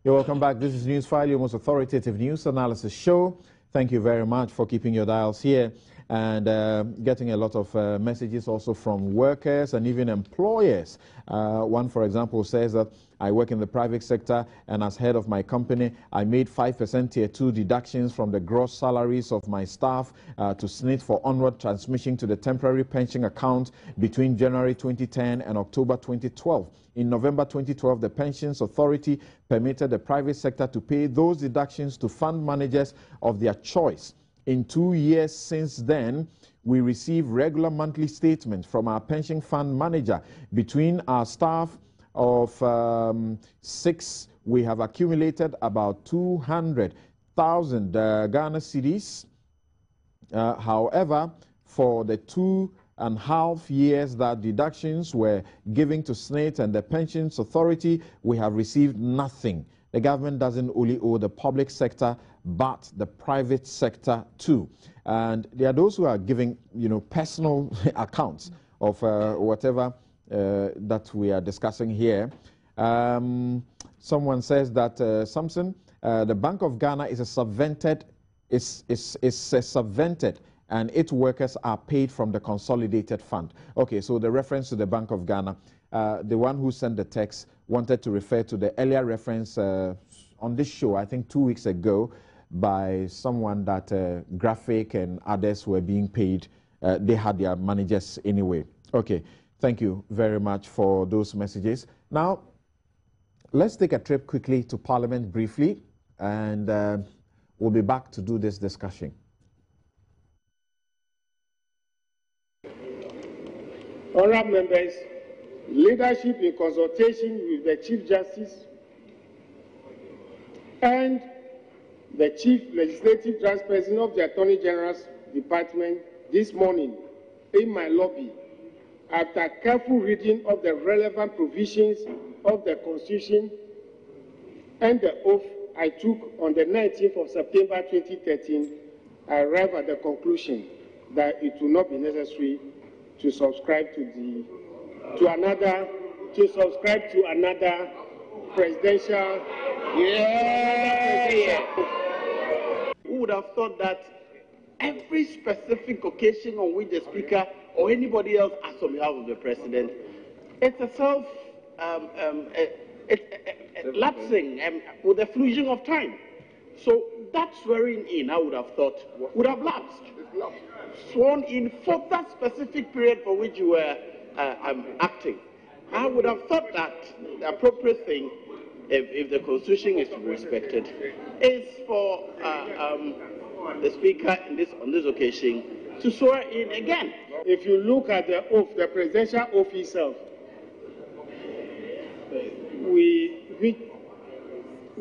You're welcome back. This is Newsfile, your most authoritative news analysis show. Thank you very much for keeping your dials here and getting a lot of messages also from workers and even employers. One, for example, says that I work in the private sector, and as head of my company, I made 5% tier 2 deductions from the gross salaries of my staff to SNIT for onward transmission to the temporary pension account between January 2010 and October 2012. In November 2012, the Pensions Authority permitted the private sector to pay those deductions to fund managers of their choice. In 2 years since then, we receive regular monthly statements from our pension fund manager. Between our staff of 6, we have accumulated about 200,000 Ghana cedis. However, for the 2.5 years that deductions were given to SNIT and the Pensions Authority, we have received nothing. The government doesn't only owe the public sector, but the private sector too. And there are those who are giving, personal accounts of whatever that we are discussing here. Someone says that, Samson, the Bank of Ghana is a subvented, and its workers are paid from the consolidated fund. Okay, so the reference to the Bank of Ghana, the one who sent the text wanted to refer to the earlier reference on this show, I think 2 weeks ago, by someone that Graphic and others were being paid. They had their managers anyway. Okay, thank you very much for those messages. Now, let's take a trip quickly to Parliament briefly, and we'll be back to do this discussion. Honourable members, leadership in consultation with the Chief Justice and the Chief Legislative Branch President of the Attorney General's Department this morning in my lobby, after careful reading of the relevant provisions of the Constitution and the oath I took on the 19th of September 2013, I arrived at the conclusion that it will not be necessary to subscribe to another presidential. Who would have thought that every specific occasion on which the Speaker or anybody else acts on behalf of the President, it's a lapsing with the flushing of time. So that swearing in, I would have thought, would have lapsed. Sworn in for that specific period for which you were acting. I would have thought that the appropriate thing, if the Constitution is to be respected, is for the Speaker on this occasion to swear in again. If you look at the oath, the presidential oath itself,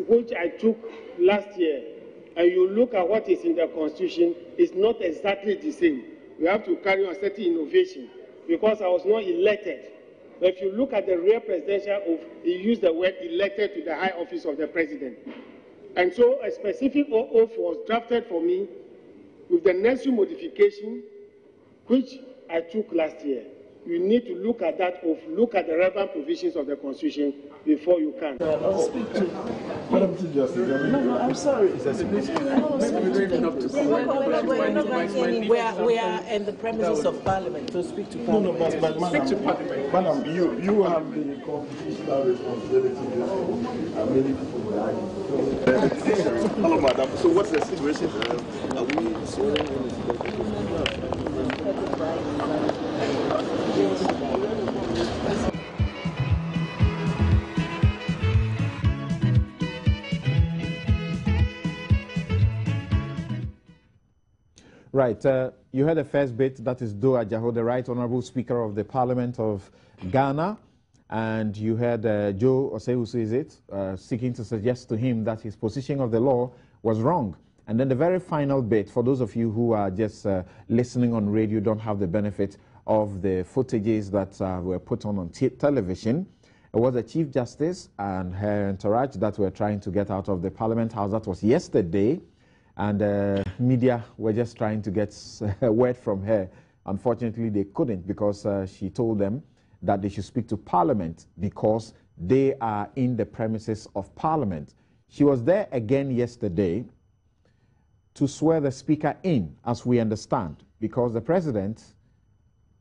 which I took last year, and you look at what is in the Constitution, it's not exactly the same. We have to carry on certain innovation because I was not elected. But if you look at the real presidential oath, he used the word elected to the high office of the president. And so a specific oath was drafted for me with the necessary modification, which I took last year. You need to look at that oath, look at the relevant provisions of the Constitution before you can. I'll speak to Madam Chief Justice. No, I'm sorry. We are in the premises of Parliament to speak to Parliament. No, but Madam, you have the constitutional responsibility. Many people were arguing. Hello, Madam. So what's the situation? Are we swearing in? Right, you heard the first bit, that is Do Ajaho, the Right Honourable Speaker of the Parliament of Ghana, and you heard Joe Osei, seeking to suggest to him that his position of the law was wrong. And then the very final bit, for those of you who are just listening on radio, don't have the benefit of the footages that were put on television. It was the Chief Justice and her entourage that were trying to get out of the Parliament House. That was yesterday. And media were just trying to get a word from her. Unfortunately, they couldn't because she told them that they should speak to Parliament because they are in the premises of Parliament. She was there again yesterday to swear the Speaker in, as we understand, because the President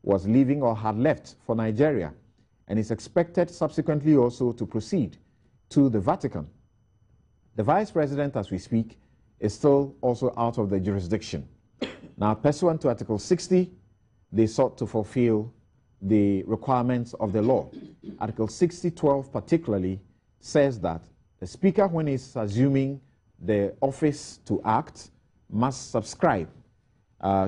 was leaving or had left for Nigeria and is expected subsequently also to proceed to the Vatican. The Vice President, as we speak, is still also out of the jurisdiction. Now, pursuant to Article 60, they sought to fulfill the requirements of the law. Article 60(12) particularly says that the Speaker, when he's assuming the office to act, must subscribe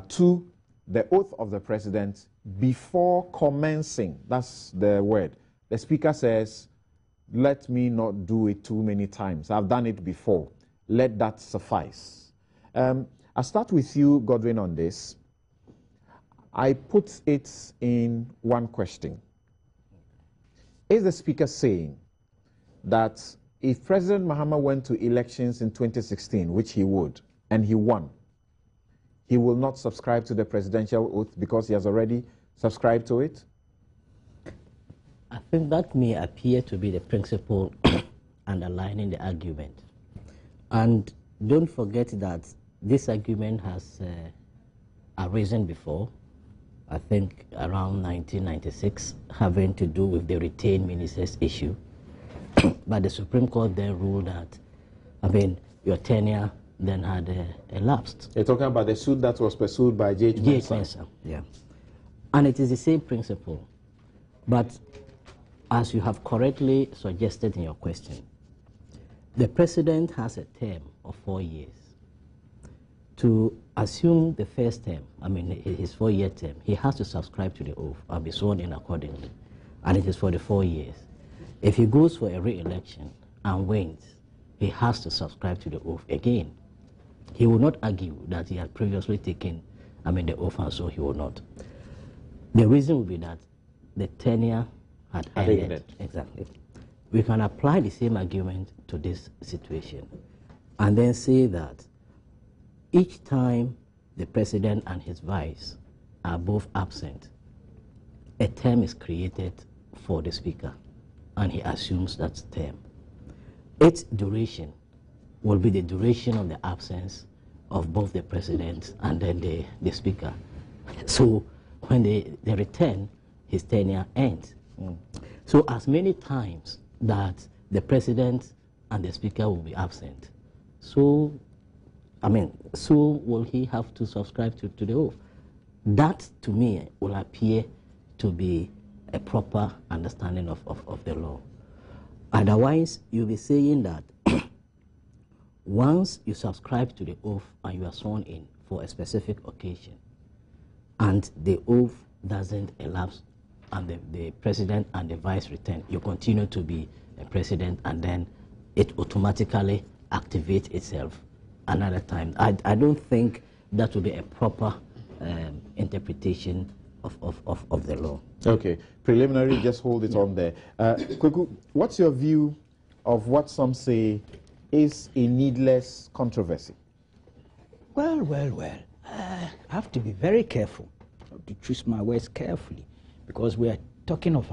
to the oath of the President before commencing. That's the word. The Speaker says, let me not do it too many times. I've done it before. Let that suffice. I'll start with you, Godwin, on this. I put it in one question. Is the Speaker saying that if President Mahama went to elections in 2016, which he would, and he won, he will not subscribe to the presidential oath because he has already subscribed to it? I think that may appear to be the principle underlining the argument. And don't forget that this argument has arisen before, I think around 1996, having to do with the retained ministers issue. But the Supreme Court then ruled that, your tenure then had elapsed. You're talking about the suit that was pursued by J.H. Mensah. Yeah. And it is the same principle. But as you have correctly suggested in your question, the President has a term of 4 years. To assume the first term, his 4-year term, he has to subscribe to the oath and be sworn in accordingly. And it is for the 4 years. If he goes for a re-election and wins, he has to subscribe to the oath again. He will not argue that he had previously taken the oath, and so he will not. The reason will be that the tenure had ended. Exactly. We can apply the same argument to this situation and then say that each time the President and his vice are both absent, a term is created for the Speaker, and he assumes that term. Its duration will be the duration of the absence of both the President and then the Speaker. So when they return, his tenure ends. So as many times that the President and the Speaker will be absent, so will he have to subscribe to the oath. That, to me, will appear to be a proper understanding of the law. Otherwise, you'll be saying that once you subscribe to the oath and you are sworn in for a specific occasion, and the oath doesn't elapse, and the President and the Vice return, you continue to be a President, and then it automatically activates itself another time. I don't think that will be a proper interpretation of the law. Okay. Preliminary, just hold it on there. Kweku, what's your view of what some say is a needless controversy? Well. I have to be very careful. I have to choose my words carefully, because we are talking of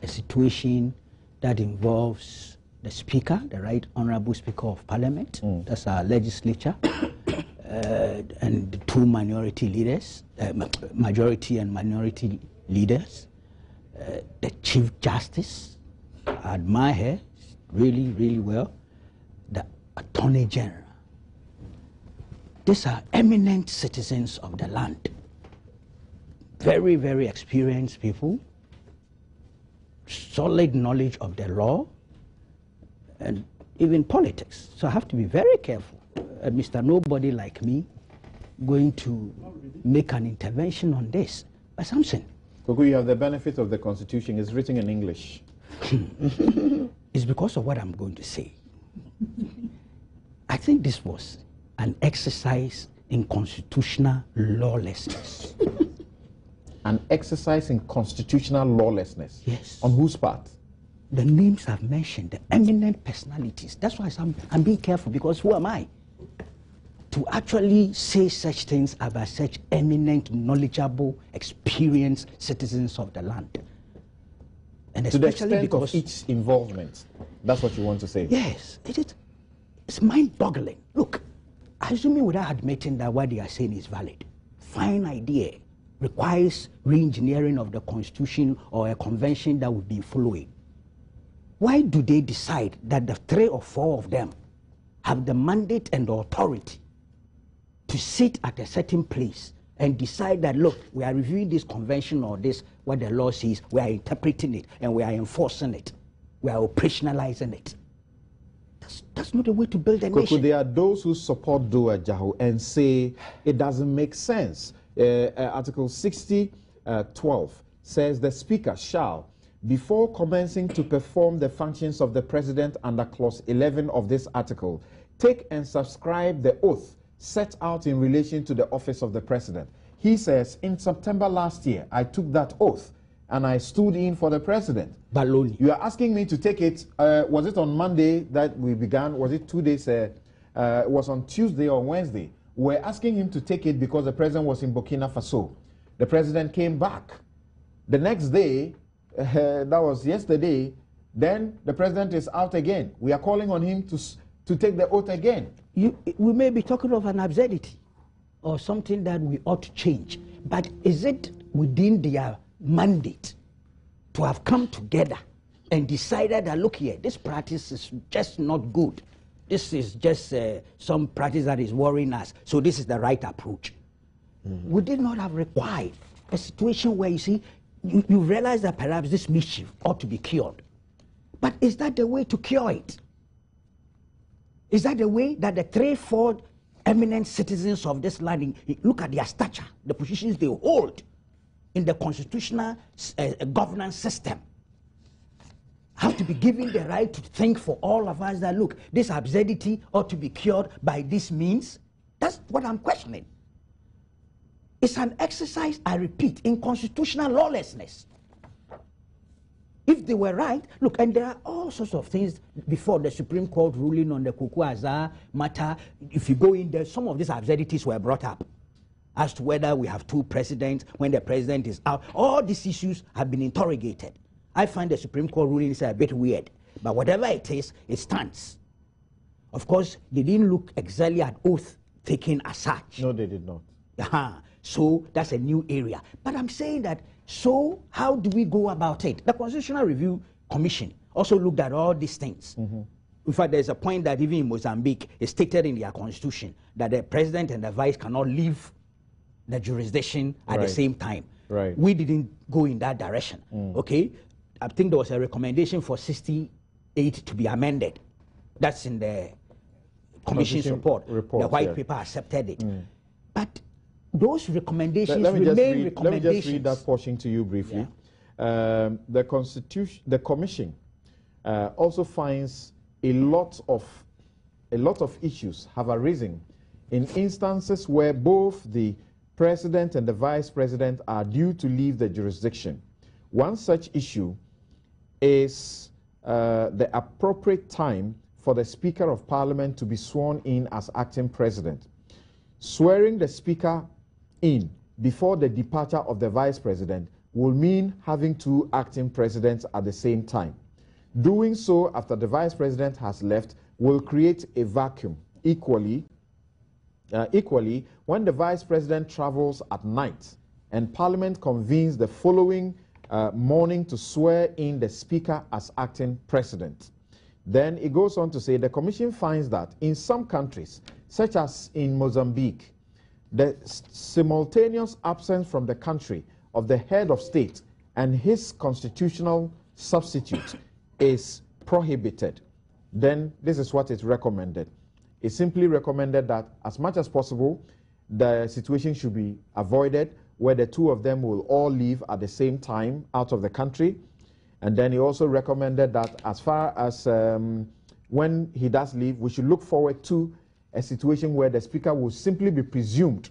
a situation that involves the Speaker, the Right Honourable Speaker of Parliament, that's our legislature, and the two minority leaders, majority and minority leaders, the Chief Justice, I admire her really well, the Attorney General. These are eminent citizens of the land, very experienced people, solid knowledge of the law, and even politics. So I have to be very careful. Mr. Nobody like me going to make an intervention on this. But something. Kweku, you have the benefit of the Constitution. It's written in English. It's because of what I'm going to say. I think this was an exercise in constitutional lawlessness. An exercise in constitutional lawlessness? Yes. On whose part? The names I've mentioned, the eminent personalities. That's why I'm being careful, because who am I to actually say such things about such eminent, knowledgeable, experienced citizens of the land? And to the especially extent because of each involvement, that's what you want to say? Yes, It's mind-boggling. Look, assuming without admitting that what they are saying is valid, fine idea, requires re-engineering of the Constitution or a convention that we've been following. Why do they decide that the 3 or 4 of them have the mandate and the authority to sit at a certain place and decide that, look, we are reviewing this convention or this, what the law says, we are interpreting it and we are enforcing it, we are operationalizing it? That's not a way to build a nation. There are those who support Dua Jahu and say it doesn't make sense. Article 60(12) says the Speaker shall, before commencing to perform the functions of the President under Clause 11 of this article, take and subscribe the oath set out in relation to the office of the President. He says, in September last year, I took that oath and I stood in for the President. Baloney. You are asking me to take it. Was it on Monday that we began? Was it 2 days? It was on Tuesday or Wednesday. We're asking him to take it because the President was in Burkina Faso. The President came back. The next day, that was yesterday, then the President is out again. We are calling on him to take the oath again. We may be talking of an absurdity or something that we ought to change. But is it within their mandate to have come together and decided that, look here, this practice is just not good. This is just some practice that is worrying us. So this is the right approach. Would they not have required a situation where, you see, you realize that perhaps this mischief ought to be cured? But is that the way to cure it? Is that the way that the 3-4 eminent citizens of this land, look at their stature, the positions they hold in the constitutional governance system, have to be given the right to think for all of us that, look, this absurdity ought to be cured by this means? That's what I'm questioning. It's an exercise, I repeat, in constitutional lawlessness. If they were right, look, and there are all sorts of things before the Supreme Court ruling on the Kuku Azar matter. If you go in there, some of these absurdities were brought up as to whether we have 2 presidents when the president is out. All these issues have been interrogated. I find the Supreme Court ruling is a bit weird, but whatever it is, it stands. Of course, they didn't look exactly at oath taken as such. No, they did not. So that's a new area. But I'm saying that, so how do we go about it? The Constitutional Review Commission also looked at all these things. In fact, there's a point that even in Mozambique, it's stated in their constitution that the president and the vice cannot leave the jurisdiction at the same time. We didn't go in that direction. Okay? I think there was a recommendation for 68 to be amended. That's in the commission's report. The white paper accepted it. But those recommendations remain recommendations. Let me just read that portion to you briefly. The commission also finds a lot of issues have arisen in instances where both the president and the vice president are due to leave the jurisdiction. One such issue is the appropriate time for the Speaker of Parliament to be sworn in as acting president. Swearing the Speaker in before the departure of the vice president will mean having 2 acting presidents at the same time. Doing so after the vice president has left will create a vacuum. Equally, when the vice president travels at night and Parliament convenes the following morning to swear in the Speaker as acting president. Then it goes on to say the Commission finds that in some countries, such as in Mozambique, the simultaneous absence from the country of the head of state and his constitutional substitute is prohibited. Then this is what is recommended. It's simply recommended that as much as possible, the situation should be avoided where the 2 of them will all leave at the same time out of the country. And then he also recommended that as far as when he does leave, we should look forward to a situation where the Speaker will simply be presumed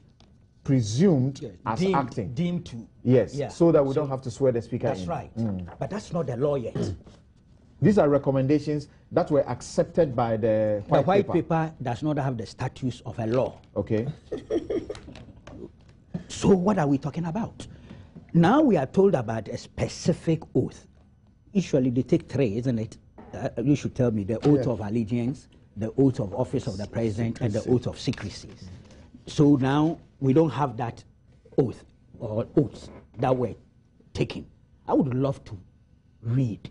as acting. Deemed to. Yes, so that we don't have to swear the Speaker in. That's right. But that's not the law yet. These are recommendations that were accepted by the white paper. The white paper does not have the status of a law. Okay. So what are we talking about? Now we are told about a specific oath. Usually they take 3, isn't it? You should tell me the oath of allegiance, the oath of office of the president and the oath of secrecy. So now we don't have that oath or oaths that were taken. I would love to read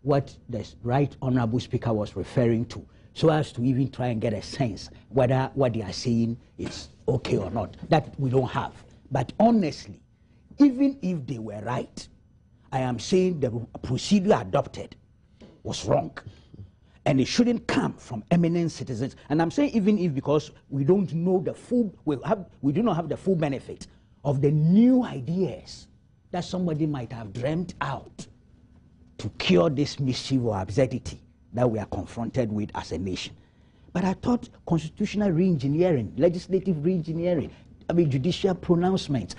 what the Right Honorable Speaker was referring to, so as to even try and get a sense whether what they are saying is okay or not. That we don't have. But honestly, even if they were right, I am saying the procedure adopted was wrong. And it shouldn't come from eminent citizens. And I'm saying even if, because we don't know the full, we do not have the full benefit of the new ideas that somebody might have dreamt out to cure this mischief or absurdity that we are confronted with as a nation. But I thought constitutional re-engineering, legislative re-engineering, judicial pronouncements,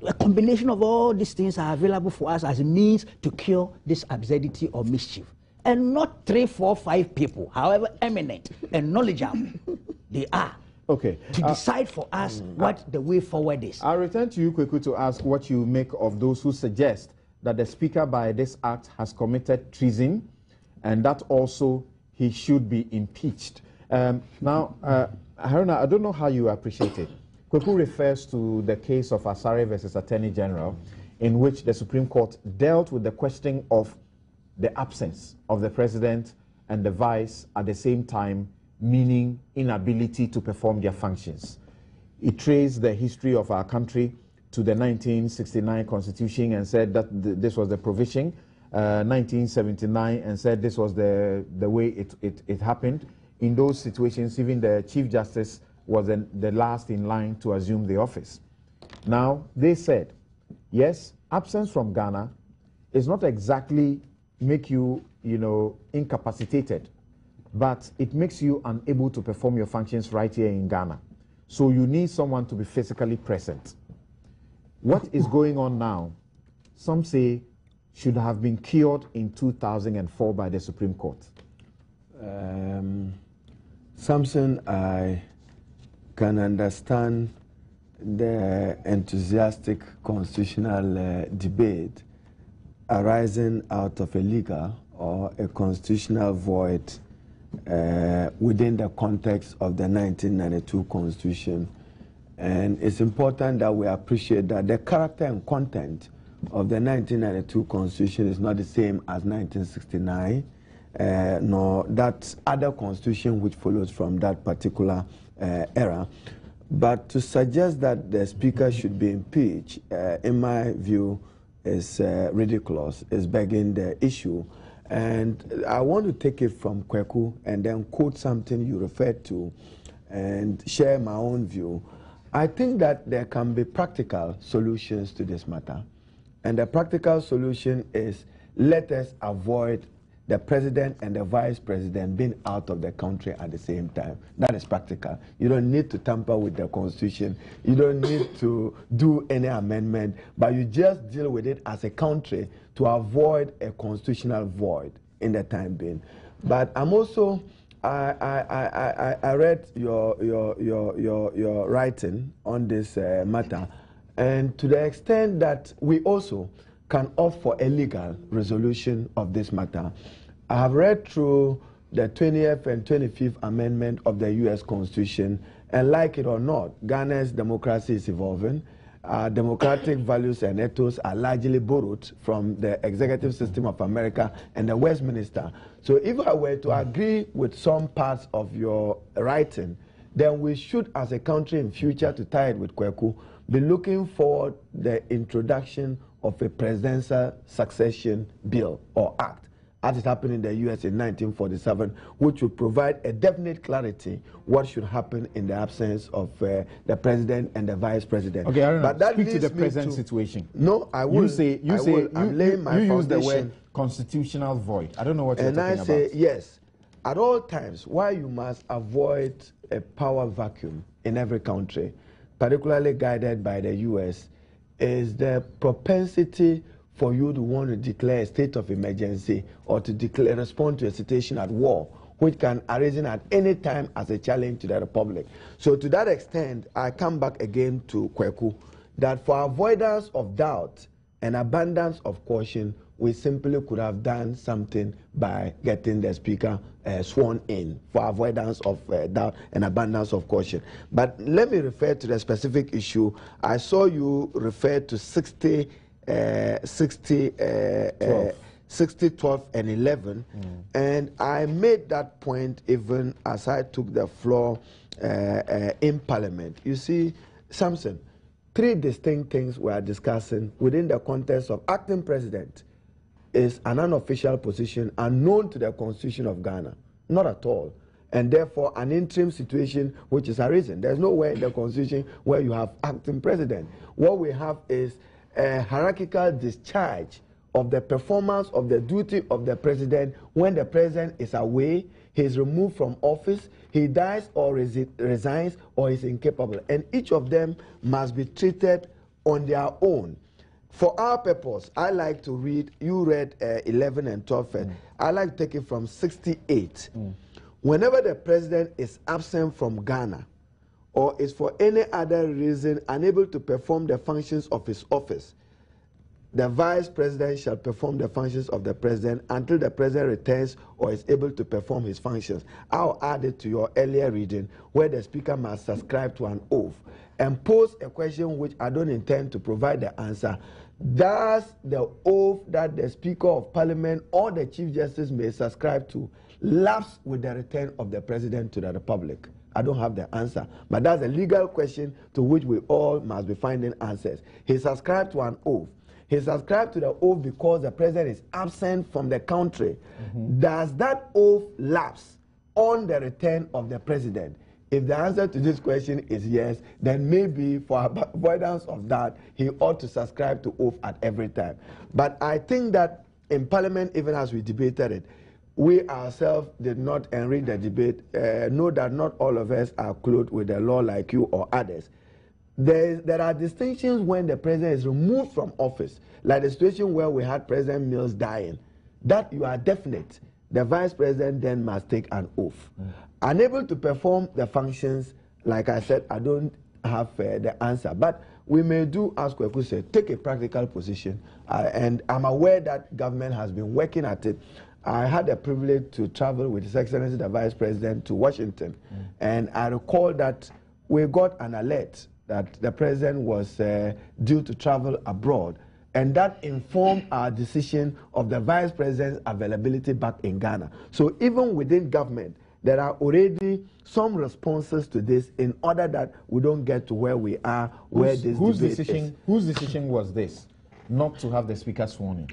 a combination of all these things are available for us as a means to cure this absurdity or mischief. And not 3, 4, 5 people, however eminent and knowledgeable they are, to decide for us what the way forward is. I'll return to you quickly to ask what you make of those who suggest that the Speaker by this act has committed treason and that also he should be impeached. Now, Haruna, I don't know how you appreciate it. Kweku refers to the case of Asare versus Attorney General, in which the Supreme Court dealt with the question of the absence of the president and the vice at the same time, meaning inability to perform their functions. It traced the history of our country to the 1969 Constitution and said that this was the provision, 1979 and said this was the way it happened. In those situations, even the Chief Justice was the last in line to assume the office. Now, they said, yes, absence from Ghana is not exactly make you, incapacitated, but it makes you unable to perform your functions right here in Ghana. So you need someone to be physically present. What is going on now, some say, should have been cured in 2004 by the Supreme Court. Samson, I can understand the enthusiastic constitutional debate arising out of a legal or a constitutional void within the context of the 1992 Constitution. And it's important that we appreciate that the character and content of the 1992 Constitution is not the same as 1969, nor that other Constitution which follows from that particular era. But to suggest that the Speaker should be impeached, in my view, is ridiculous, is begging the issue. And I want to take it from Kweku and then quote something you referred to and share my own view. I think that there can be practical solutions to this matter. And the practical solution is let us avoid the president and the vice president being out of the country at the same time. That is practical. You don't need to tamper with the Constitution. You don't need to do any amendment, but you just deal with it as a country to avoid a constitutional void in the time being. But I'm also, I read your writing on this matter, and to the extent that we also can opt for a legal resolution of this matter. I have read through the 20th and 25th Amendment of the U.S. Constitution, and like it or not, Ghana's democracy is evolving. Democratic values and ethos are largely borrowed from the executive system of America and the Westminster. So if I were to agree with some parts of your writing, then we should, as a country in future, to tie it with Kweku, be looking for the introduction of a presidential succession bill or act, as it happened in the U.S. in 1947, which would provide a definite clarity what should happen in the absence of the president and the vice president. Okay, I don't know. But that speak to the leads me present situation. No, I will. You use the word constitutional void. I don't know what you're talking about. And I say, yes, at all times, why you must avoid a power vacuum in every country, particularly guided by the U.S., is the propensity for you to want to declare a state of emergency or to respond to a situation at war, which can arise at any time as a challenge to the Republic. So to that extent, I come back again to Kweku, that for avoidance of doubt and abundance of caution, we simply could have done something by getting the speaker sworn in for avoidance of doubt and abundance of caution. But let me refer to the specific issue. I saw you refer to 60, 12 and 11, and I made that point even as I took the floor in Parliament. You see, Samson, three distinct things we are discussing within the context of acting president is an unofficial position unknown to the Constitution of Ghana, not at all, and therefore an interim situation which is arisen. There's nowhere in the Constitution where you have acting president. What we have is a hierarchical discharge of the performance of the duty of the president when the president is away, he is removed from office, he dies or resigns, or is incapable. And each of them must be treated on their own. For our purpose, I like to read, you read 11 and 12. I like to take it from 68. Whenever the president is absent from Ghana or is for any other reason unable to perform the functions of his office, the vice president shall perform the functions of the president until the president returns or is able to perform his functions. I'll add it to your earlier reading where the speaker must subscribe to an oath and pose a question which I don't intend to provide the answer. Does the oath that the Speaker of Parliament or the Chief Justice may subscribe to lapse with the return of the President to the Republic? I don't have the answer, but that's a legal question to which we all must be finding answers. He subscribed to an oath. He subscribed to the oath because the President is absent from the country. Does that oath lapse on the return of the President? If the answer to this question is yes, then maybe for avoidance of that, he ought to subscribe to oath at every time. But I think that in Parliament, even as we debated it, we ourselves did not enrich the debate. Know that not all of us are clothed with the law like you or others. There are distinctions when the president is removed from office, like the situation where we had President Mills dying. That you are definite. The vice president then must take an oath. Unable to perform the functions, like I said, I don't have the answer. But we may do, as Kweku said, take a practical position. And I'm aware that government has been working at it. I had the privilege to travel with His Excellency the Vice President to Washington. And I recall that we got an alert that the President was due to travel abroad. And that informed our decision of the Vice President's availability back in Ghana. So even within government, there are already some responses to this in order that we don't get to where we are, where whose decision was this, not to have the speaker sworn in?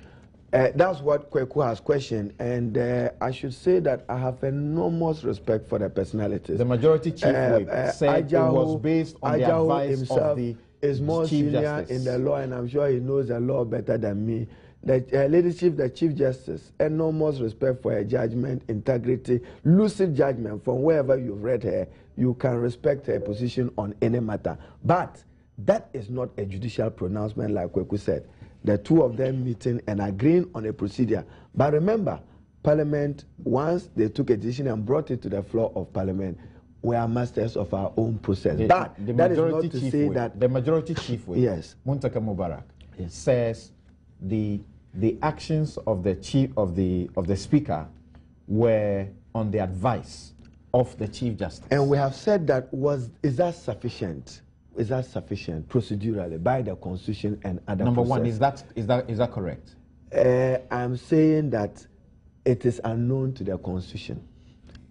That's what Kweku has questioned, and I should say that I have enormous respect for the personalities. The majority chief whip said it was based on the advice of the is more Chief senior Justice in the law, and I'm sure he knows the law better than me. The leadership, the Chief Justice, enormous respect for her judgment, integrity, lucid judgment. From wherever you've read her, you can respect her position on any matter. But that is not a judicial pronouncement like Kweku said. The two of them meeting and agreeing on a procedure. But remember, Parliament, once they took a decision and brought it to the floor of Parliament, we are masters of our own process. But that is not to say that the majority chief whip, yes, Muntaka Mubarak, says the actions of the chief of the speaker were on the advice of the Chief Justice. And we have said that is that sufficient? Is that sufficient procedurally by the Constitution and other Number process? one, is that correct? I'm saying that it is unknown to the Constitution,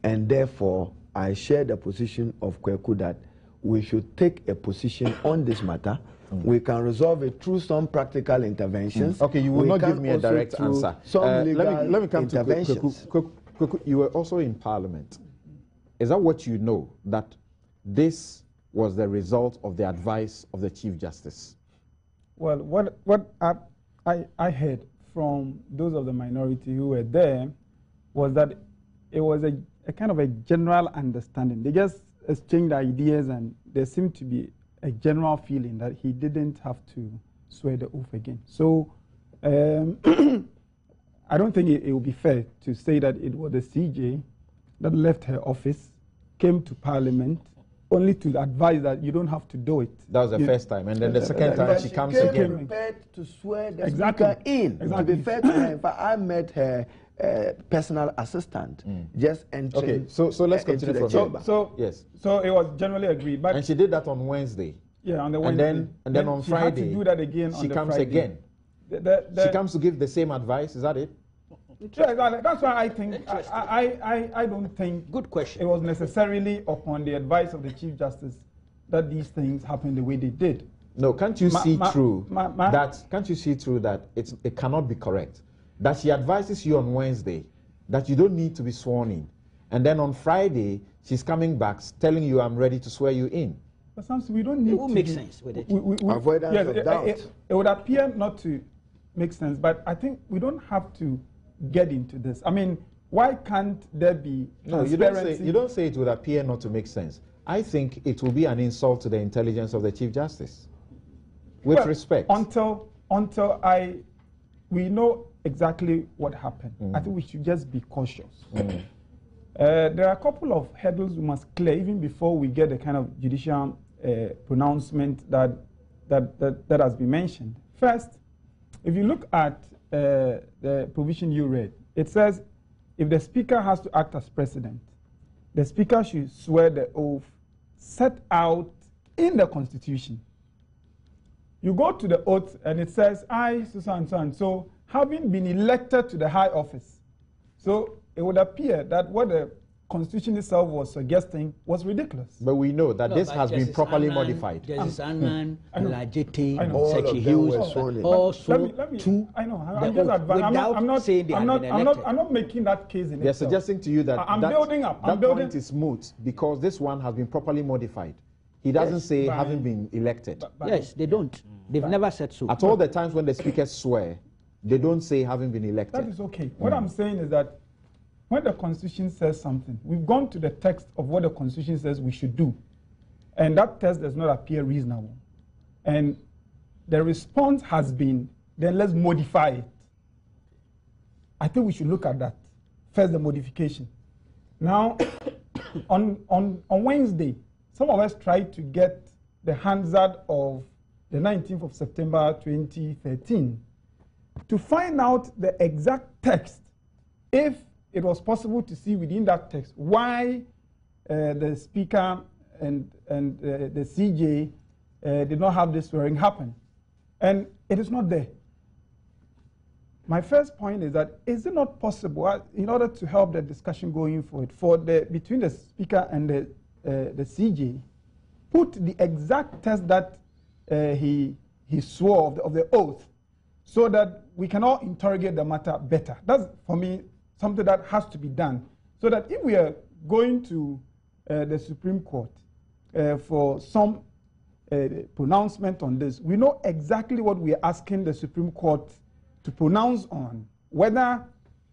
and therefore I share the position of Kweku that we should take a position on this matter. We can resolve it through some practical interventions. Okay, you will not give me a direct answer. Some legal let me come interventions. to Kweku. You were also in Parliament. Is that what you know, that this was the result of the advice of the Chief Justice? Well, what I heard from those of the minority who were there was that it was a kind of a general understanding. They just exchanged ideas, and there seemed to be a general feeling that he didn't have to swear the oath again. So I don't think it would be fair to say that it was the CJ that left her office, came to Parliament, only to advise that you don't have to do it. That was the first time, and then the second time she comes again. Prepared to swear the Exactly. speaker in. Exactly. To be fair to her, in fact, I met her personal assistant just entering. Okay, so let's continue from chamber. So yes. So it was generally agreed, but And she did that on Wednesday. yeah, on the Wednesday. And then on she Friday, had to do that again. she on the comes Friday. again. The- She comes to give the same advice. Is that it? Yeah, that's why I think I don't think Good question. it was necessarily upon the advice of the Chief Justice that these things happened the way they did. No, can't you see through ma- that? Can't you see through that? It cannot be correct. That she advises you on Wednesday that you don't need to be sworn in, and then on Friday she's coming back telling you, "I'm ready to swear you in." But sometimes we don't need It will to make be- sense with it. Avoidance yes, of doubt. It would appear not to make sense, but I think we don't have to get into this. I mean, why can't there be No, transparency? you don't say it would appear not to make sense. I think it will be an insult to the intelligence of the Chief Justice. With Well, respect. Until we know exactly what happened, I think we should just be cautious. There are a couple of hurdles we must clear even before we get the kind of judicial pronouncement that has been mentioned. First, if you look at the provision you read, it says if the Speaker has to act as President, the Speaker should swear the oath set out in the Constitution. You go to the oath and it says, I, so and so, having been elected to the high office. So it would appear that what the Constitution itself was suggesting was ridiculous. But we know that this has been properly modified. Justice Annan, I know. Lajete, I know. All Sechi of them were Hughes, sworn in. also Let me, to I know. the I'm just oath advancing. I'm not saying they have been elected. I'm not making that case in They're itself. suggesting to you that I'm building up. I'm that building. point is moot because this one has been properly modified. He doesn't Yes, say but- having been elected. Yes, they don't. They've never said so. At all the times when the speakers swear, they don't say having been elected. That is okay. What I'm saying is that when the Constitution says something, we've gone to the text of what the Constitution says we should do. And that text does not appear reasonable. And the response has been, then let's modify it. I think we should look at that. First, the modification. Now, on Wednesday, some of us tried to get the Hansard of the 19th of September 2013 to find out the exact text, if it was possible to see within that text why the Speaker and the CJ did not have this swearing happen. And it is not there. My first point is that is it not possible, in order to help the discussion going forward, between the Speaker and the CJ, put the exact text that he swore of the oath, so that we can all interrogate the matter better. That's, for me, something that has to be done, so that if we are going to the Supreme Court for some pronouncement on this, we know exactly what we are asking the Supreme Court to pronounce on, whether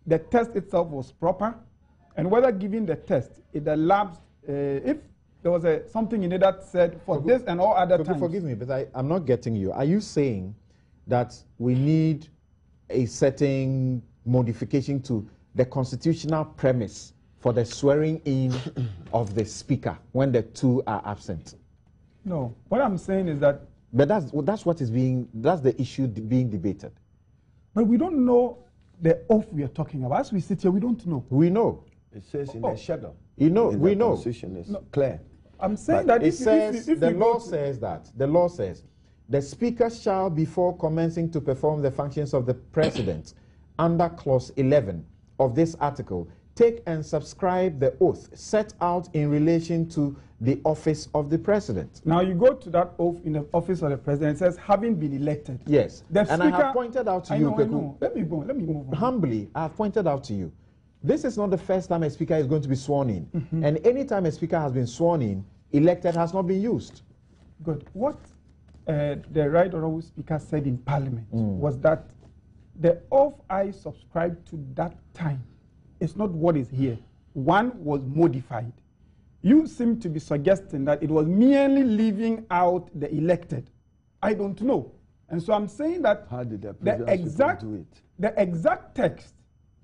the test itself was proper, and whether given the test, it elapsed, if there was something in it that said for this and all other times. Forgive me, but I'm not getting you. Are you saying that we need a certain modification to the constitutional premise for the swearing in of the Speaker when the two are absent? No. What I'm saying is that... But that's what is being, that's the issue being debated. But we don't know the oath we are talking about. As we sit here, we don't know. We know. It says in the schedule. You know, In we the know. Constitution is clear. I'm saying But that it says, the law says that, the law says, the Speaker shall, before commencing to perform the functions of the President, under clause 11 of this article, take and subscribe the oath set out in relation to the office of the President. Now you go to that oath in the office of the President, it says, having been elected. Yes. The And I have pointed out to you, I know. Let me move on. Humbly, I have pointed out to you, this is not the first time a Speaker is going to be sworn in. And any time a Speaker has been sworn in, elected has not been used. Good. What the Right Honourable Speaker said in Parliament was that the oath I subscribed to that time is not what is here. One was modified. You seem to be suggesting that it was merely leaving out the elected. I don't know. And so I'm saying that How did the exact do it? The exact text,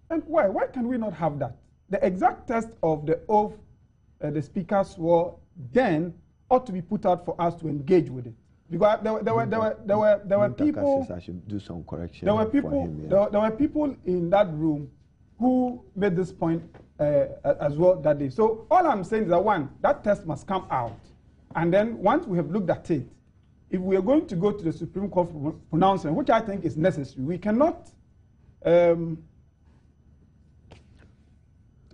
and why can we not have that? The exact text of the oath the Speaker swore then ought to be put out for us to engage with it. Because there were people. I should do some correction. There were people. For him, yeah. There were people in that room who made this point as well that day. So all I'm saying is that one, that test must come out, and then once we have looked at it, if we are going to go to the Supreme Court for pronouncement, which I think is necessary, we cannot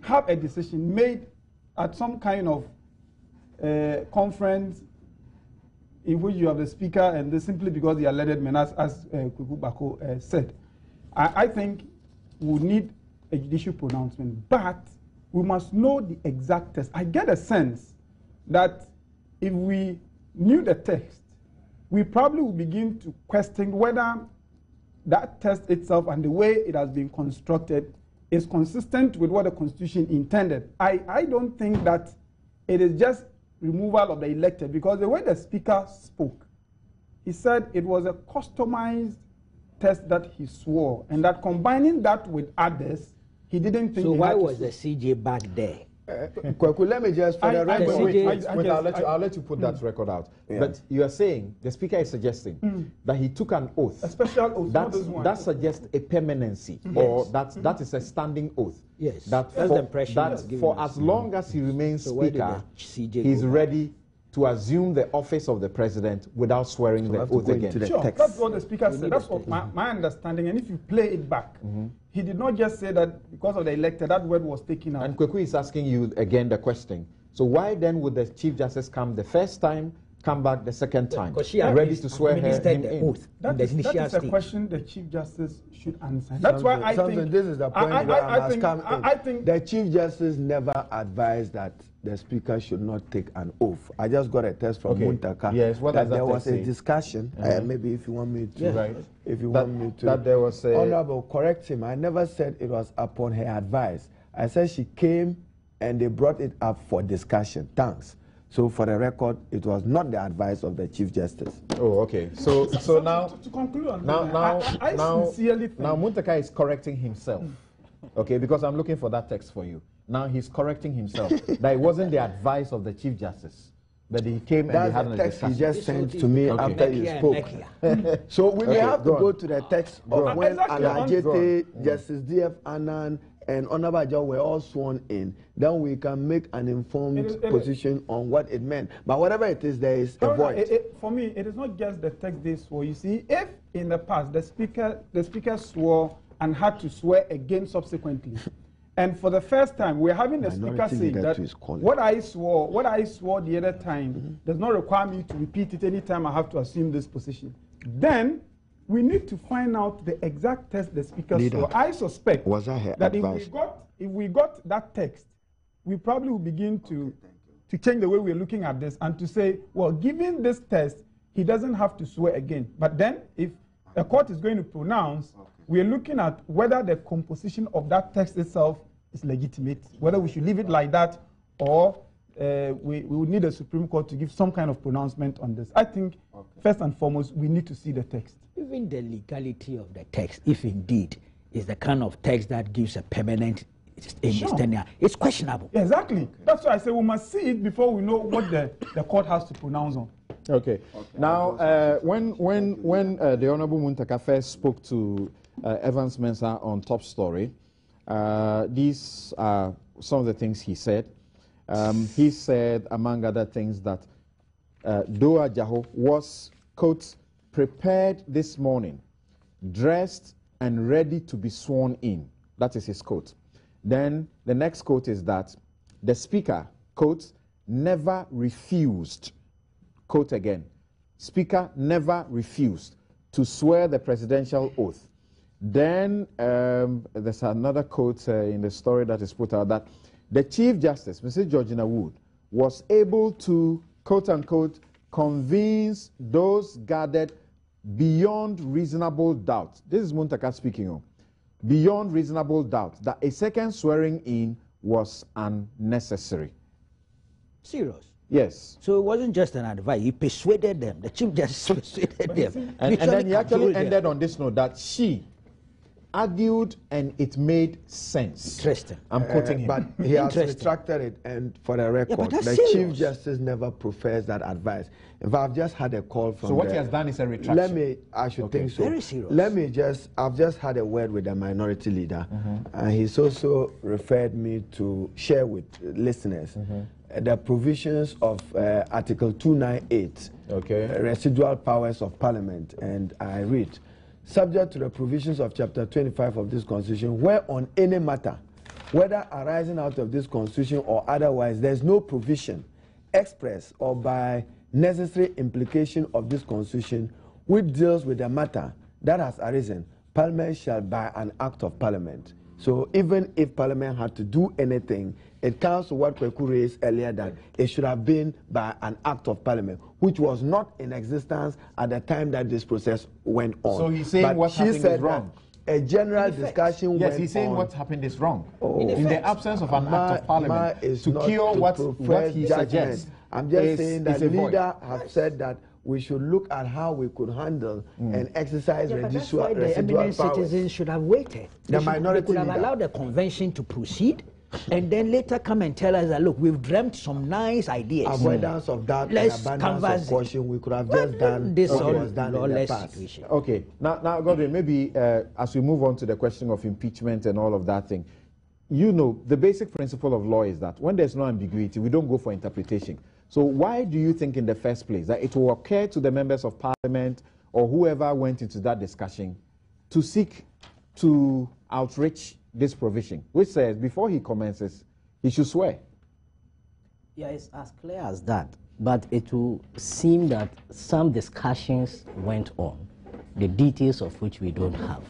have a decision made at some kind of conference in which you have the speaker and this simply because they are elected men, as Kuku Bako said. I think we need a judicial pronouncement, but we must know the exact test. I get a sense that if we knew the text, we probably would begin to question whether that test itself and the way it has been constructed is consistent with what the Constitution intended. I don't think that it is just removal of the elected, because the way the Speaker spoke, he said it was a customized test that he swore, and that combining that with others, he didn't think. So why was the CJ back there? Kwaku, let me just for the record. I'll let you put that record out. Yeah. But you are saying the Speaker is suggesting that he took an oath. A special oath. That suggests a permanency, or that is a standing oath. Yes. That's the impression that for as long as he remains Speaker, he's ready to assume the office of the President without swearing the oath again. Sure, that's what the Speaker said. That's what my understanding. And if you play it back, he did not just say that because of the elected, that word was taken out. And Kweku is asking you again the question. So why then would the Chief Justice come the first time, come back the second time, ready to swear him in? Oath. That is a question the Chief Justice should answer. That's why I think this is the point I think the Chief Justice never advised that the Speaker should not take an oath. I just got a text from Muntaka. Yes, what that does there that was a discussion. Maybe if you want me to, that there was a Honorable, correct him. I never said it was upon her advice. I said she came and they brought it up for discussion. Thanks. So for the record, it was not the advice of the Chief Justice. Oh, okay. So now to conclude on now sincerely think Muntaka is correcting himself. Okay, because I'm looking for that text for you. Now he's correcting himself that it wasn't the advice of the Chief Justice, but he came and he had a discussion. He just sent to me after you spoke. So we may have to go to the text of when Alajete, Justice D.F. Annan, and Honorable Ajao were all sworn in. Then we can make an informed position on what it meant. But whatever it is, there is a void. For me, it is not just the text they swore. You see, if in the past the speaker swore and had to swear again subsequently. And for the first time, we're having the Speaker saying that what I swore the other time does not require me to repeat it any time I have to assume this position. Then we need to find out the exact text the Speaker swore. I suspect that if we got that text, we probably will begin to change the way we're looking at this and to say, well, given this test, he doesn't have to swear again. But then if a court is going to pronounce, we are looking at whether the composition of that text itself is legitimate, whether we should leave it like that or we would need a Supreme Court to give some kind of pronouncement on this. I think, first and foremost, we need to see the text. Even the legality of the text, if indeed is the kind of text that gives a permanent tenure, it's questionable. Exactly. That's why I say we must see it before we know what the court has to pronounce on. Okay. Now, when the Honorable Muntaka first spoke to Evans Mensah on Top Story, these are some of the things he said. He said, among other things, that Doa Jaho was, quote, prepared this morning, dressed and ready to be sworn in. That is his quote. Then the next quote is that the Speaker, quote, never refused, quote again, Speaker never refused to swear the presidential oath. Then there's another quote in the story that is put out that the Chief Justice, Mrs. Georgina Wood, was able to, quote unquote, convince those gathered beyond reasonable doubt. This is Muntaka speaking on. Beyond reasonable doubt that a second swearing in was unnecessary. Serious? Yes. So it wasn't just an advice. He persuaded them. The Chief Justice persuaded them. And then he actually ended on this note that she argued and it made sense. Interesting. I'm quoting him. But he has retracted it, and for the record, the Chief Justice never professed that advice. In fact, I've just had a call from. So what he has done is a retraction. I should think so. Very serious. I've just had a word with the minority leader, and he's also referred me to share with listeners the provisions of Article 298, residual powers of Parliament, and I read, subject to the provisions of Chapter 25 of this Constitution, where on any matter, whether arising out of this Constitution or otherwise, there is no provision express or by necessary implication of this Constitution which deals with the matter that has arisen, Parliament shall by an act of Parliament. So even if Parliament had to do anything, it comes to what Kweku raised earlier, that it should have been by an act of Parliament, which was not in existence at the time that this process went on. So he's saying what happened is wrong. A general discussion went on. Yes, he's saying what happened is wrong. In the absence of an act of Parliament to cure what he suggests. I'm just saying that the leader has said that we should look at how we could handle and exercise residual powers. The eminent citizens should have waited. The minority they could have allowed the convention to proceed, and then later come and tell us that, look, we've dreamt some nice ideas. Avoidance of doubt and abundance of caution, we could have just done this what was done in the past. Situation. Okay, now Godwin, maybe as we move on to the question of impeachment and all of that thing, you know, the basic principle of law is that when there's no ambiguity, we don't go for interpretation. So why do you think in the first place that it will occur to the members of Parliament or whoever went into that discussion to seek to outreach this provision, which says before he commences, he should swear? Yeah, it's as clear as that. But it will seem that some discussions went on, the details of which we don't have,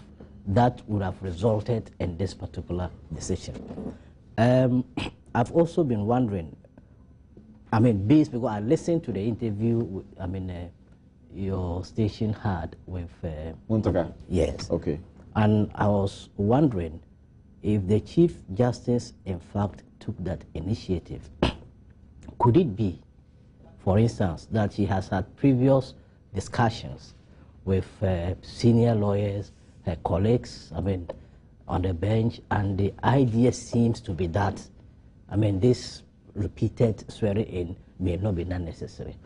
that would have resulted in this particular decision. I've also been wondering, based because I listened to the interview, your station had with Muntaka. Yes. Okay. And I was wondering if the Chief Justice, in fact, took that initiative. Could it be, for instance, that he has had previous discussions with senior lawyers, her colleagues, on the bench, and the idea seems to be that, this repeated swearing in may not be necessary.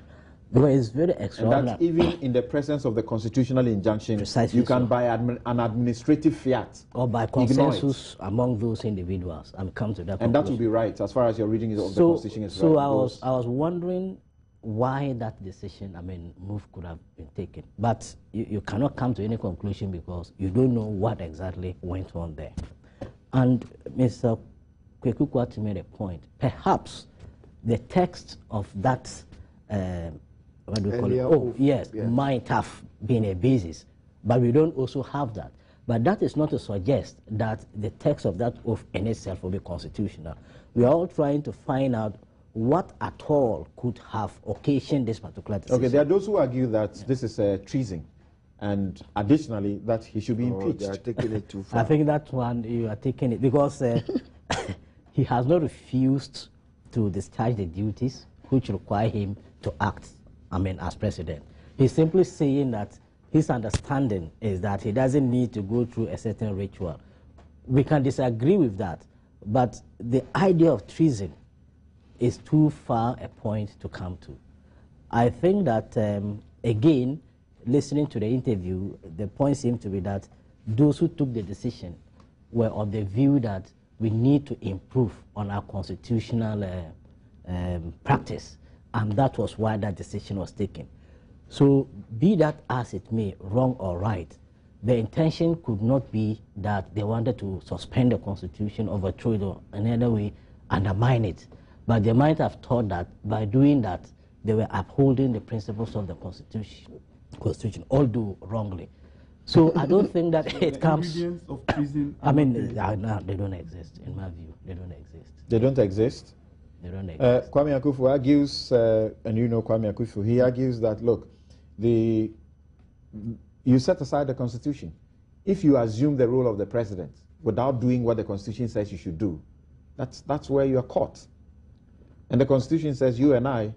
Because it's very extraordinary. And that even in the presence of the constitutional injunction, Precisely you can so. by an administrative fiat or by consensus among those individuals and come to that conclusion. And that will be right as far as your reading of the Constitution is right. So I was wondering why that decision, move could have been taken. But you cannot come to any conclusion because you don't know what exactly went on there. And Mr. Kweku made a point. Perhaps the text of that, what do we call it? Oh, yes, might have been a basis, but we don't also have that. But that is not to suggest that the text of that oath in itself will be constitutional. We are all trying to find out what at all could have occasioned this particular decision. Okay, there are those who argue that this is treason, and additionally that he should be impeached. They are taking it too far. I think that one you are taking it because he has not refused to discharge the duties which require him to act, as president. He's simply saying that his understanding is that he doesn't need to go through a certain ritual. We can disagree with that, but the idea of treason is too far a point to come to. I think that, again, listening to the interview, the point seemed to be that those who took the decision were of the view that we need to improve on our constitutional practice, and that was why that decision was taken. So be that as it may, wrong or right, the intention could not be that they wanted to suspend the Constitution, overthrow it, or in any way undermine it. But they might have thought that by doing that, they were upholding the principles of the Constitution, although wrongly. So I don't think that it comes. Ingredients of treason. No, they don't exist. In my view, they don't exist. They don't exist. They don't exist. Kwame Akufu argues, and you know Kwame Akufu, he argues that look, you set aside the Constitution. If you assume the role of the president without doing what the Constitution says you should do, that's where you are caught. And the Constitution says you and I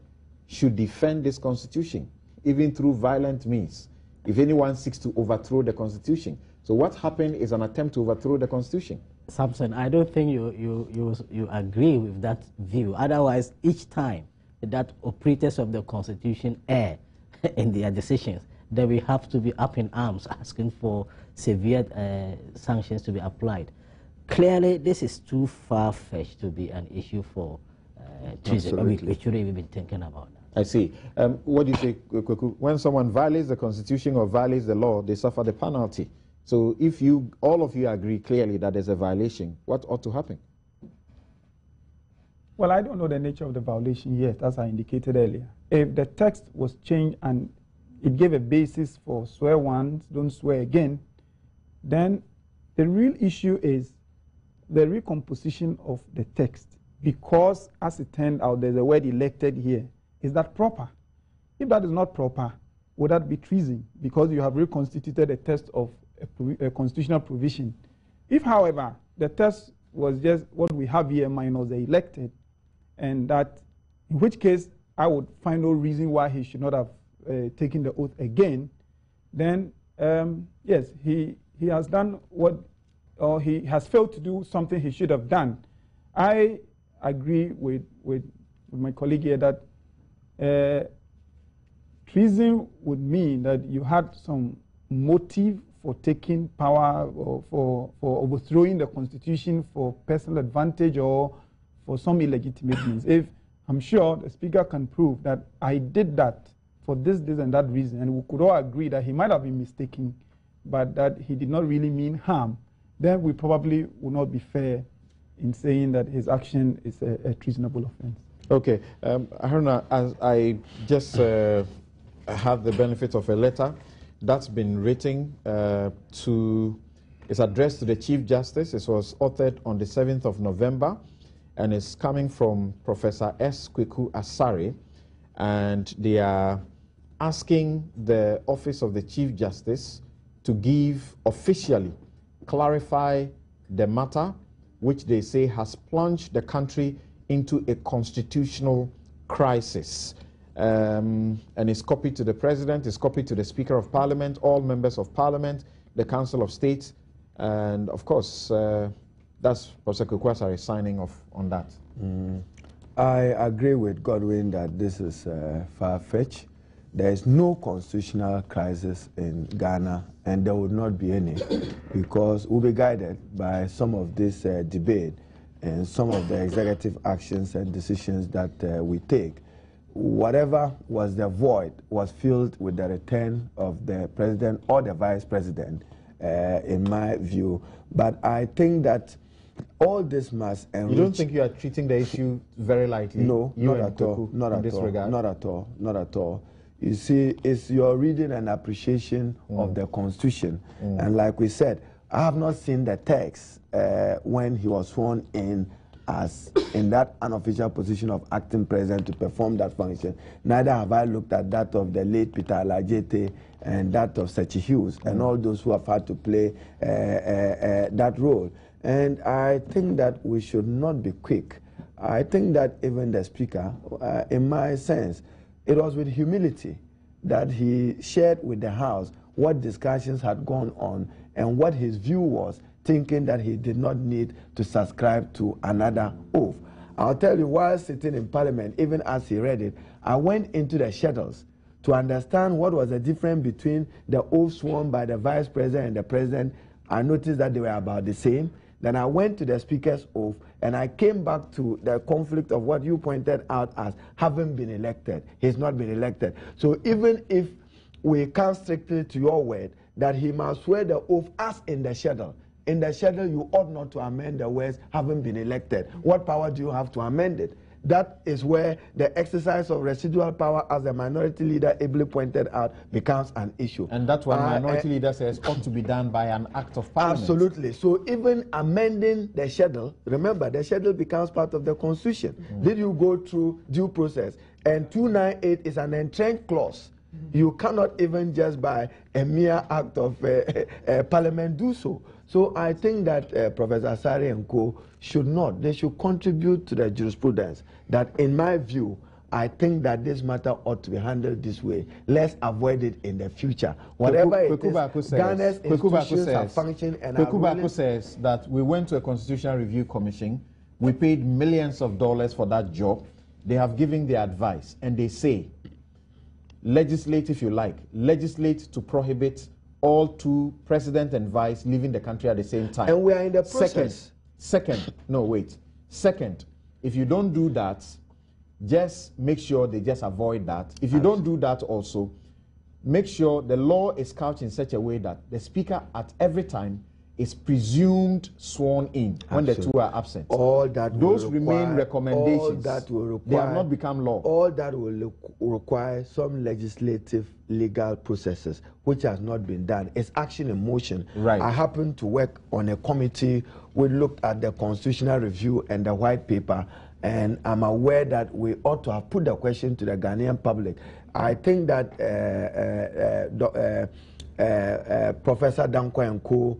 should defend this Constitution, even through violent means, if anyone seeks to overthrow the Constitution. So what happened is an attempt to overthrow the Constitution. Samson, I don't think you agree with that view. Otherwise, each time that operators of the Constitution err in their decisions, then we have to be up in arms asking for severe sanctions to be applied. Clearly, this is too far-fetched to be an issue for treason. We shouldn't even be thinking about that. I see. What do you say, Kweku? When someone violates the Constitution or violates the law, they suffer the penalty. So if all of you agree clearly that there's a violation, what ought to happen? Well, I don't know the nature of the violation yet, as I indicated earlier. If the text was changed and it gave a basis for swear once, don't swear again, then the real issue is the recomposition of the text. Because, as it turned out, there's a word elected here. Is that proper? If that is not proper, would that be treason? Because you have reconstituted a text of a constitutional provision. If, however, the text was just what we have here minus the elected, and that, in which case, I would find no reason why he should not have taken the oath again, then, yes, he has done what, or he has failed to do something he should have done. I agree with my colleague here that treason would mean that you had some motive for taking power or for overthrowing the Constitution for personal advantage or for some illegitimate means. If I'm sure the Speaker can prove that I did that for this, and that reason, and we could all agree that he might have been mistaken, but that he did not really mean harm, then we probably would not be fair in saying that his action is a treasonable offense. Okay, Haruna, as I just have the benefit of a letter that's been written it's addressed to the Chief Justice. It was authored on the 7th of November, and it's coming from Professor S. Kweku Asare, and they are asking the Office of the Chief Justice to officially clarify the matter, which they say has plunged the country into a constitutional crisis. And it's copied to the President, it's copied to the Speaker of Parliament, all members of Parliament, the Council of State, and of course, that's Professor Kweku Asare signing off on that. I agree with Godwin that this is far-fetched. There is no constitutional crisis in Ghana, and there would not be any, because we'll be guided by some of this debate and some of the executive actions and decisions that we take. Whatever was the void was filled with the return of the president or the vice president, in my view. But I think that all this must enrich. You don't think you are treating the issue very lightly? No, not at all. Not at all. Not at all. Not at all. You see, it's your reading and appreciation of the Constitution. And like we said, I have not seen the text when he was sworn in as in that unofficial position of acting president to perform that function. Neither have I looked at that of the late Peter Alajete and that of Sechi Hughes and all those who have had to play that role. And I think that we should not be quick. I think that even the Speaker, in my sense, it was with humility that he shared with the House what discussions had gone on and what his view was, thinking that he did not need to subscribe to another oath. I'll tell you, while sitting in Parliament, even as he read it, I went into the schedules to understand what was the difference between the oath sworn by the Vice President and the President. I noticed that they were about the same. Then I went to the Speaker's oath, and I came back to the conflict of what you pointed out as having been elected. He's not been elected. So even if we come strictly to your word that he must swear the oath as in the schedule, you ought not to amend the words having been elected. What power do you have to amend it? That is where the exercise of residual power, as the minority leader ably pointed out, becomes an issue. And that's what minority leader says ought to be done by an act of Parliament. Absolutely. So even amending the schedule, remember, the schedule becomes part of the Constitution. Did you go through due process? And 298 is an entrenched clause. You cannot even just by a mere act of Parliament do so. So I think that Professor Asare and Co. should not. They should contribute to the jurisprudence that, in my view, I think that this matter ought to be handled this way. Let's avoid it in the future. Whatever it is, Ghana's institutions are functioning, and Kwekubaku says that we went to a Constitutional Review Commission, we paid millions of dollars for that job, they have given their advice, and they say, legislate if you like, legislate to prohibit all two, president and vice, leaving the country at the same time. And we are in the process. Second, if you don't do that, just make sure they just avoid that. If you don't do that also, make sure the law is couched in such a way that the speaker at every time is presumed sworn in when the two are absent. All that those will remain require, recommendations. all that will require, they have not become law. All that will require some legislative legal processes, which has not been done. It's action in motion. Right. I happen to work on a committee. We looked at the Constitutional Review and the white paper, and I'm aware that we ought to have put the question to the Ghanaian public. I think that Professor Dankwa and Co.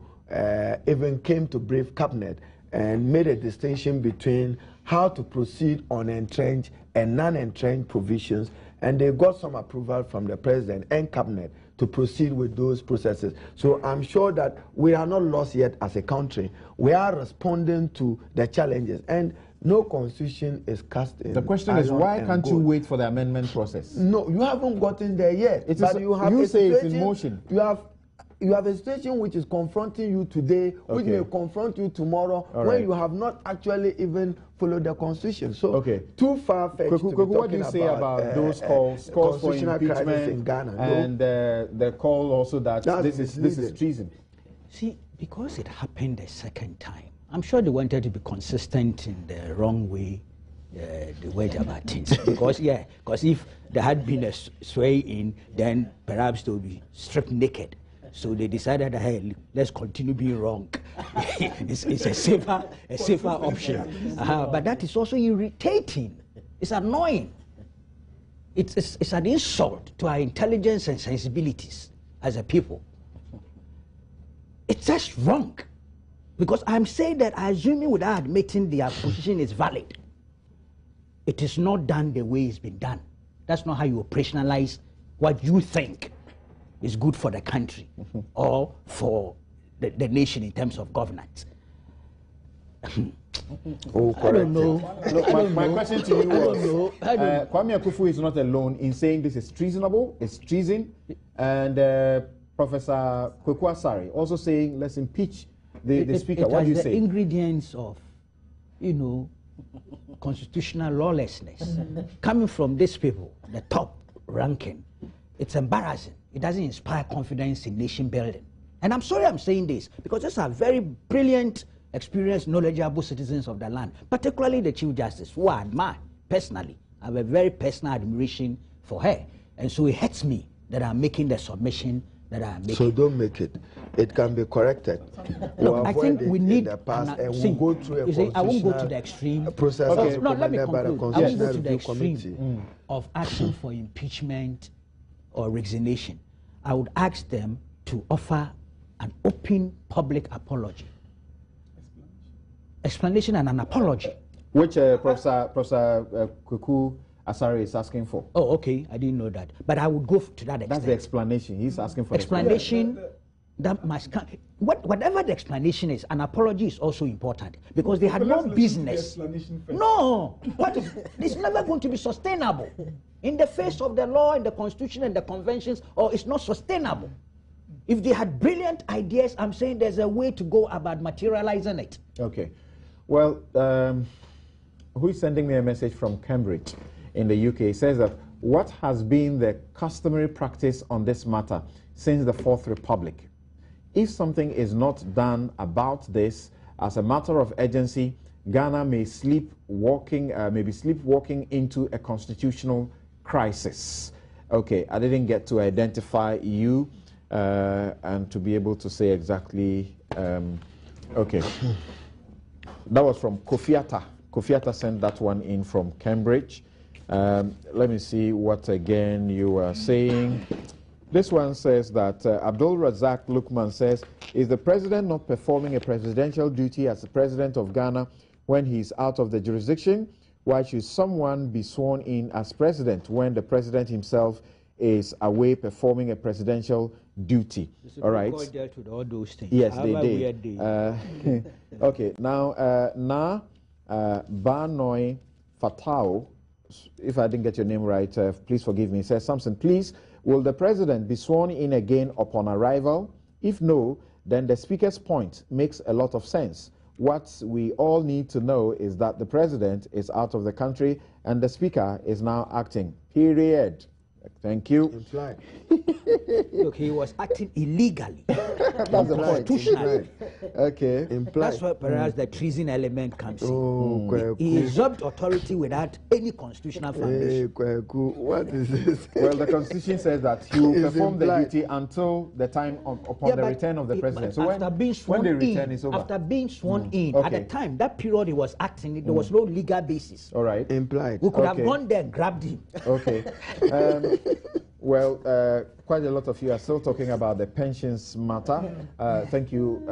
Even came to brief cabinet and made a distinction between how to proceed on entrenched and non-entrenched provisions, and they got some approval from the president and cabinet to proceed with those processes. So I'm sure that we are not lost yet as a country. We are responding to the challenges, and no constitution is cast in. The question is, why can't you wait for the amendment process? No, you haven't gotten there yet. You say it's in motion. You have a situation which is confronting you today, which may confront you tomorrow, when you have not actually even followed the constitution. So, too far-fetched to be talking what do you say about those calls for impeachment in Ghana? And the call also that this is treason? See, because it happened a second time, I'm sure they wanted to be consistent in the wrong way, the way about things. Because if there had been a sway in, then perhaps they would be stripped naked. So they decided, hey, let's continue being wrong. it's a safer option. But that is also irritating. It's annoying. It's an insult to our intelligence and sensibilities as a people. It's just wrong. Because I'm saying that, assuming without admitting their position is valid, it is not done the way it's been done. That's not how you operationalize what you think is good for the country or for the nation in terms of governance. I don't know. Look, my question to you was, Kwame Akufu is not alone in saying this is treasonable, it's treason, and Professor Kweku Asare also saying let's impeach the speaker. What do you say? The ingredients of, constitutional lawlessness coming from these people, the top ranking. It's embarrassing. It doesn't inspire confidence in nation building. And I'm sorry I'm saying this, because these are very brilliant, experienced, knowledgeable citizens of the land, particularly the Chief Justice, who I admire personally. I have a very personal admiration for her. And so it hurts me that I'm making the submission that I'm making. So don't make it. It can be corrected. Look, I think we need the past, and we'll go through a I won't go to the extreme process. No, let me conclude. I won't go to the extreme of asking for impeachment or resignation. I would ask them to offer an open public apology. Explanation and an apology. Which Professor Kweku Asare is asking for. Oh, okay. I didn't know that. But I would go to that extent. That's the explanation. He's asking for explanation. That must come. Whatever the explanation is, an apology is also important, because they had no business. No, it's never going to be sustainable in the face of the law and the constitution and the conventions, or it's not sustainable. If they had brilliant ideas, I'm saying there's a way to go about materializing it. Okay. Well, who is sending me a message from Cambridge in the UK? It says that what has been the customary practice on this matter since the Fourth Republic? If something is not done about this as a matter of urgency, Ghana may be sleepwalking into a constitutional crisis. Okay, I didn't get to identify you and to be able to say exactly. Okay, that was from Kofiata. Kofiata sent that one in from Cambridge. Let me see what again you are saying. This one says that Abdul Razak Lukman says, is the president not performing a presidential duty as the president of Ghana when he's out of the jurisdiction? Why should someone be sworn in as president when the president himself is away performing a presidential duty? All right. Dealt with all those things. Yes, they did. Okay, now, Barnoy Fatao, if I didn't get your name right, please forgive me, says, Samson, please, will the president be sworn in again upon arrival? If no, then the speaker's point makes a lot of sense. What we all need to know is that the president is out of the country and the speaker is now acting. Period. Thank you. Implied. Look, he was acting illegally. That's the point. Okay. Implied. That's where perhaps the treason element comes in. Oh, He usurped authority without any constitutional foundation. What is this? Well, the Constitution says that he will perform the duty until the time upon the return of the president. So when the return is over. After being sworn in, at the time, that period he was acting, there was no legal basis. All right. Implied. We could have gone there and grabbed him. Okay. Well, quite a lot of you are still talking about the pensions matter. Thank you.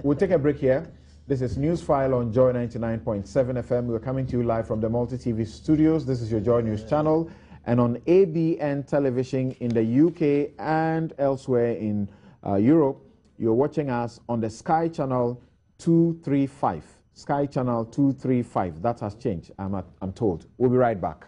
We'll take a break here. This is Newsfile on Joy 99.7 FM. We're coming to you live from the Multi-TV studios. This is your Joy News channel. And on ABN television in the UK and elsewhere in Europe, you're watching us on the Sky Channel 235. Sky Channel 235. That has changed, I'm told. We'll be right back.